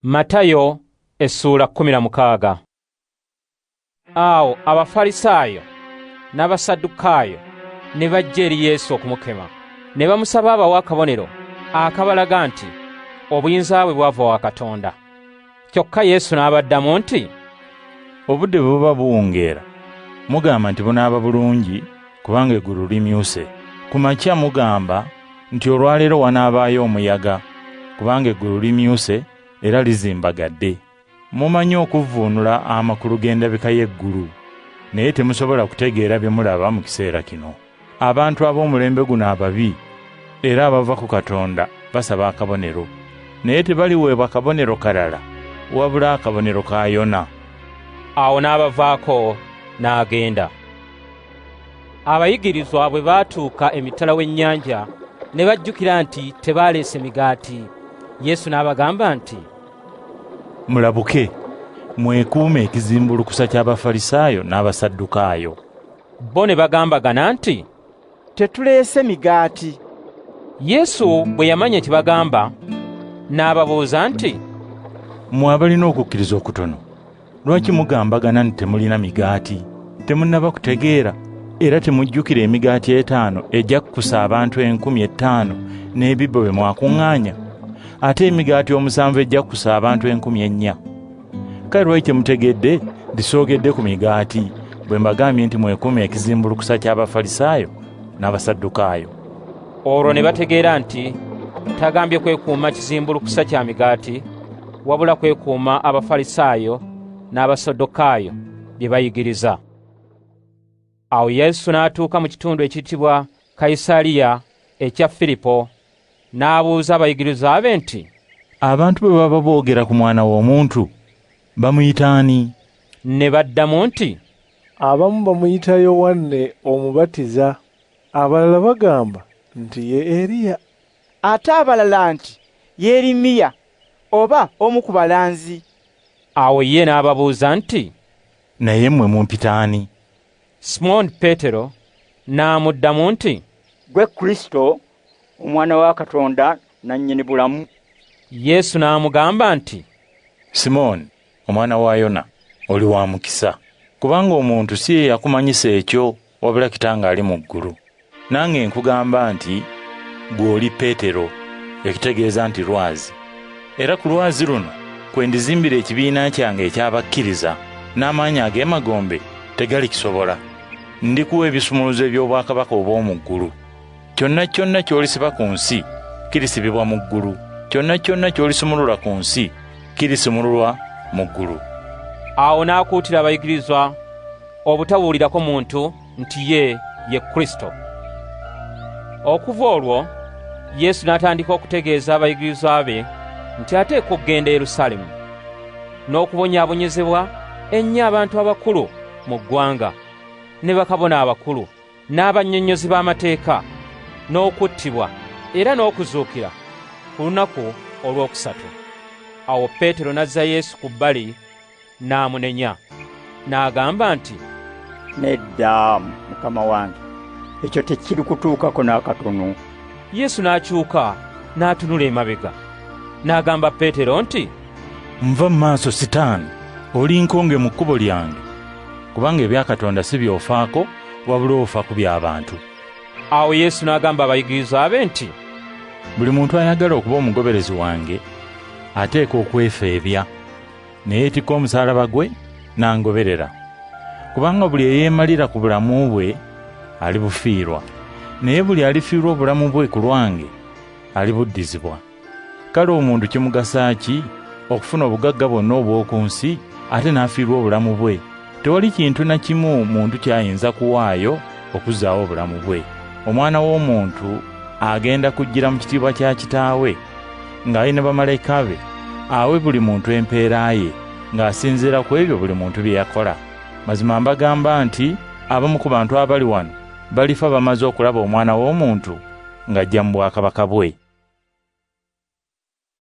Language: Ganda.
Matayo Essuula 16. Awo Abafalisaayo n'Abasaddukaayo ne bajja eri Yesu okumukema, ne bamusaba abawe akabonero akabalaga nti obuyinza bwe bwava wa Katonda. Kyokka Yesu n'abaddamu nti, obudde bwe buba buwungeera mugamba nti bunaaba bulungi kubanga eggulu limyuse. Ku makya mugamba nti olwaleero wanaabaayo omuyaga kubanga eggulu limyuse era lizimbagadde. Mumanyi okuvvuunula amakulu g'endabika y'eggulu, naye temusobola kutegeera bye mulaba mu kiseera kino. Abantu ab'omulembe guno ababi era abava ku Katonda basaba akabonero, naye tebaliweebwa kabonero kalala wabula akabonero ka Yona. Awo n'abavaako n'agenda. Abayigirizwa bwe baatuuka emitala w'ennyanja ne bajjukira nti tebaaleese migaati. Yesu n'abagamba nti, mulabuke, mwekuume ekizimbulukusa ky'Abafalisaayo n'Abasaddukaayo. Bo ne bagambagana nti, tetuleese migaati. Yesu bwe yamanya ekibagamba n'ababuuza nti, mmwe abalina okukkiriza okutono, lwaki mugambagana nti temulina migaati? Temunnaba kutegeera era temujjukira emigaati 5 ejja kukusa abantu 50,000 n'ebibbo bye mwakuŋŋaanya, ate emigaati 7 ejja kukusa abantu 4,000. Kale lwaki temutegedde lisoogedde ku migaati bwe mbagambye nti mwekuume ekizimbulukusa ky'Abafalisaayo n'Abasaddukaayo? Olwo ne bategeera nti tagambye kwekuuma kizimbulukusa kya migaati, wabula kwekuuma Abafalisaayo n'Abasaddukaayo bye bayigiriza. Awo Yesu n'atuuka mu kitundu ekiyitibwa Kayisaliya ekya Firipo, n'abuuza abayigirizwa be nti, abantu bwe baba boogera ku Mwana w'Omuntu bamuyita ani? Ne baddamu nti, abamu bamuyita Yowaana Omubatiza, abalala bagamba nti ye Eriya, ate abalala nti Yeremiya oba omu ku balanzi. Awo ye n'ababuuza nti, naye mmwe mumpita ani? Simooni Peetero n'amuddamu nti, gwe Kristo, omwana wa Katonda nannyini bulamu. Yesu n'amugamba nti, Simooni, omwana wa Yona, oli wa mukisa, kubanga omuntu si ye yakumanyisa ekyo wabula Kitange ali mu ggulu. Nange nkugamba nti gwe oli Peetero, ekitegeeza nti lwazi, era ku lwazi luno kwe ndizimbira ekibiina kyange eky'abakkiriza, n'amaanyi ag'emagombe tegalikisobola. Ndikuwa ebisumuluzo eby'obwakabaka obw'omu ggulu. Kyonna kyonna ky'olisiba ku nsi kirisibibwa mu ggulu, kyonna kyonna ky'olisumulula ku nsi kirisumululwa mu ggulu. Awo n'akuutira abayigirizwa obutabuulirako muntu nti ye Kristo. Okuva olwo Yesu n'atandika okutegeeza abayigirizwa be nti ateekwa okugenda e Yerusaalemu n'okubonyaabonyezebwa ennyo abantu abakulu mu ggwanga, ne bakabona abakulu, n'abannyonnyozi b'amateeka, n'okuttibwa era n'okuzuukira ku lunaku olwokusatu. Awo Peetero n'azza Yesu ku bbali n'amunenya, n'agamba nti, Nedda Mukama wange, ekyo tekiri kutuukako n'akatono. Yesu n'akyuka n'atunula emabega, n'agamba Peetero nti, nva mu maaso Sitaani, oli nkonge mu kkubo lyange, kubanga ebya Katonda si by'ofaako wabula ofa ku by'abantu. Awo Yesu n'agamba abayigirizwa be nti, buli muntu ayagala okuba omugoberezi wange ateeka okwefeebya, ne yeetikka omusaalaba gwe n'angoberera. Kubanga buli eyeemalira ku bulamu bwe alibufiirwa, naye buli alifiirwa obulamu bwe ku lwange alibuddizibwa. Kale omuntu kimugasa ki okufuna obugagga bwonna obw'oku nsi ate n'afiirwa obulamu bwe? Tewali kintu na kimu muntu kyayinza kuwaayo okuzzaawo obulamu bwe. Omwana w'omuntu agenda kujjira mu kitiibwa kya Kitaawe ng'ali ne bamalayika be, awe buli muntu empeera ye ng'asinziira ku ebyo buli muntu bye yakola. Mazima mbagamba nti abamu ku bantu abali wano balifa bamaze okulaba Omwana w'Omuntu ng'ajja mu bwakabaka bwe.